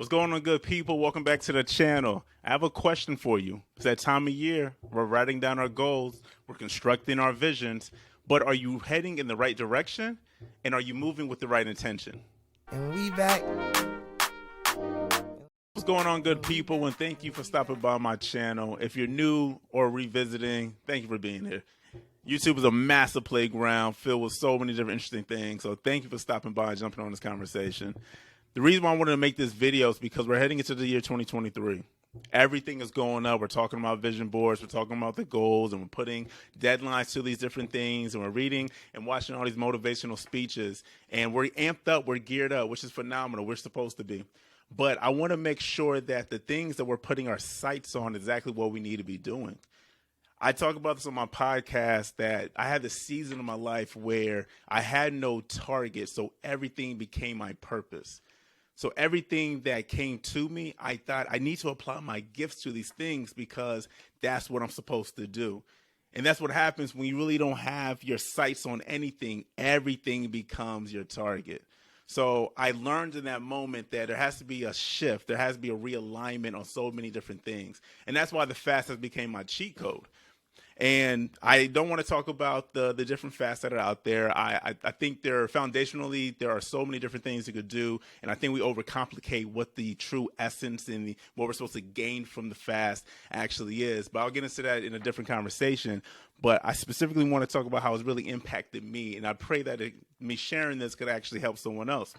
What's going on, good people? Welcome back to the channel. I have a question for you. It's that time of year. We're writing down our goals. We're constructing our visions. But are you heading in the right direction? And are you moving with the right intention? And we back. What's going on, good people? And thank you for stopping by my channel. If you're new or revisiting, thank you for being here. YouTube is a massive playground filled with so many different interesting things. So thank you for stopping by and jumping on this conversation. The reason why I wanted to make this video is because we're heading into the year 2023. Everything is going up. We're talking about vision boards. We're talking about the goals, and we're putting deadlines to these different things. And we're reading and watching all these motivational speeches. And we're amped up. We're geared up, which is phenomenal. We're supposed to be. But I want to make sure that the things that we're putting our sights on is exactly what we need to be doing. I talk about this on my podcast that I had this season of my life where I had no target, so everything became my purpose. So everything that came to me, I thought I need to apply my gifts to these things because that's what I'm supposed to do. And that's what happens when you really don't have your sights on anything. Everything becomes your target. So I learned in that moment that there has to be a shift. There has to be a realignment on so many different things. And that's why the fast has become my cheat code. And I don't want to talk about the different fasts that are out there. I think there are so many different things you could do. And I think we overcomplicate what the true essence and what we're supposed to gain from the fast actually is. But I'll get into that in a different conversation. But I specifically want to talk about how it's really impacted me. And I pray that me sharing this could actually help someone else.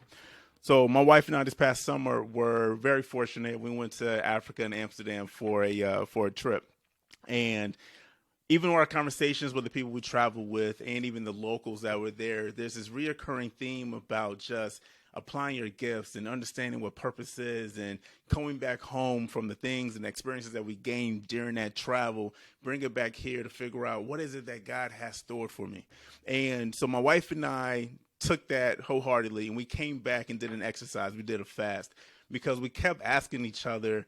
So my wife and I this past summer were very fortunate. We went to Africa and Amsterdam for a trip. And even in our conversations with the people we travel with and even the locals that were there, there's this reoccurring theme about just applying your gifts and understanding what purpose is and coming back home from the things and experiences that we gained during that travel, bring it back here to figure out what is it that God has stored for me. And so my wife and I took that wholeheartedly, and we came back and did an exercise. We did a fast because we kept asking each other,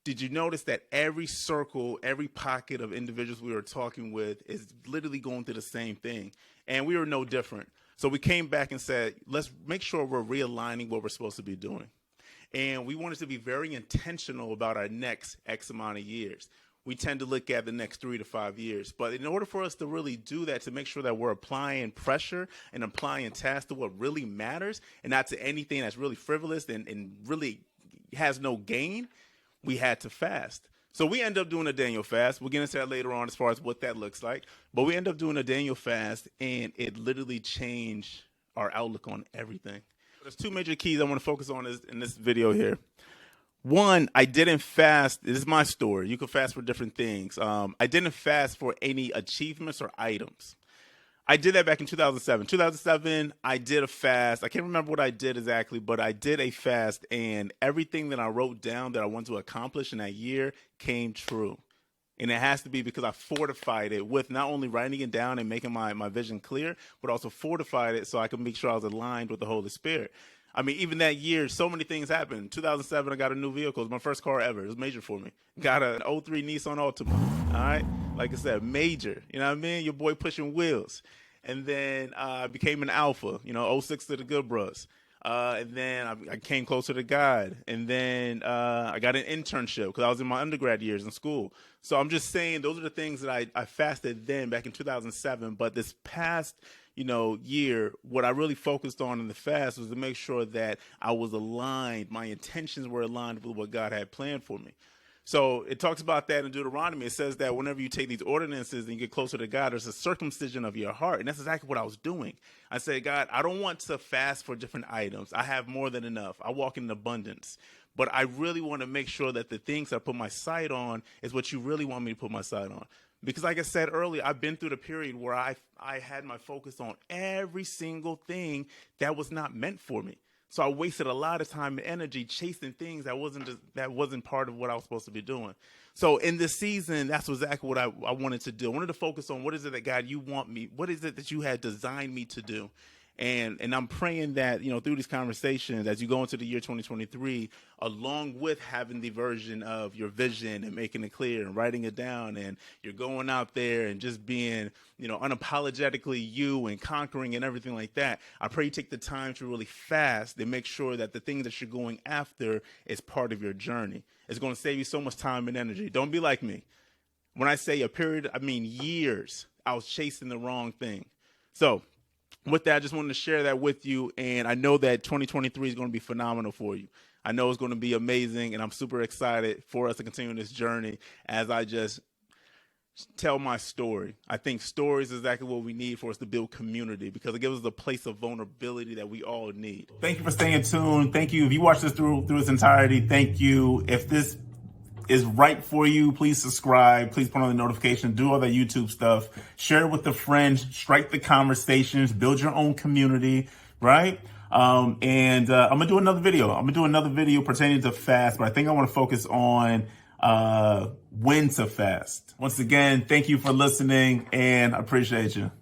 did you notice that every circle, every pocket of individuals we were talking with is literally going through the same thing? And we were no different. So we came back and said, let's make sure we're realigning what we're supposed to be doing. And we wanted to be very intentional about our next X amount of years. We tend to look at the next 3 to 5 years. But in order for us to really do that, to make sure that we're applying pressure and applying tasks to what really matters and not to anything that's really frivolous and really has no gain, we had to fast. So we end up doing a Daniel fast. We'll get into that later on as far as what that looks like. But we end up doing a Daniel fast, and it literally changed our outlook on everything. There's two major keys I want to focus on in this video here. One, I didn't fast. This is my story. You can fast for different things. I didn't fast for any achievements or items. I did that back in 2007. 2007, I did a fast. I can't remember what I did exactly, but I did a fast, and everything that I wrote down that I wanted to accomplish in that year came true. And it has to be because I fortified it with not only writing it down and making my vision clear, but also fortified it so I could make sure I was aligned with the Holy Spirit. I mean, even that year, so many things happened. 2007, I got a new vehicle. It was my first car ever. It was major for me. Got an '03 Nissan Altima. All right? Like I said, major. You know what I mean? Your boy pushing wheels. And then I became an alpha, '06 to the good bros. And then I came closer to God. And then I got an internship because I was in my undergrad years in school. So I'm just saying those are the things that I fasted then back in 2007. But this past year, what I really focused on in the fast was to make sure that I was aligned. My intentions were aligned with what God had planned for me. So it talks about that in Deuteronomy. It says that whenever you take these ordinances and you get closer to God, there's a circumcision of your heart. And that's exactly what I was doing. I said, God, I don't want to fast for different items. I have more than enough. I walk in abundance. But I really want to make sure that the things I put my sight on is what you really want me to put my sight on. Because like I said earlier, I've been through the period where I had my focus on every single thing that was not meant for me. So I wasted a lot of time and energy chasing things that wasn't part of what I was supposed to be doing. So in this season, that's exactly what I wanted to do. I wanted to focus on what is it that God you want me, what is it that you had designed me to do? And I'm praying that, through these conversations, as you go into the year 2023, along with having the version of your vision and making it clear and writing it down, and you're going out there and just being, unapologetically you and conquering and everything like that, I pray you take the time to really fast and make sure that the thing that you're going after is part of your journey. It's going to save you so much time and energy. Don't be like me. When I say a period, I mean years. I was chasing the wrong thing. So with that, I just wanted to share that with you. And I know that 2023 is going to be phenomenal for you. I know it's going to be amazing. And I'm super excited for us to continue this journey as I just tell my story. I think stories is exactly what we need for us to build community, because it gives us a place of vulnerability that we all need. Thank you for staying tuned. Thank you. If you watched this through its entirety, thank you. If this is right for you, please subscribe, please put on the notification, do all that YouTube stuff, share it with the friends, strike the conversations, build your own community, right? I'm gonna do another video. Pertaining to fast, but I think I want to focus on when to fast. Once again, thank you for listening, and I appreciate you.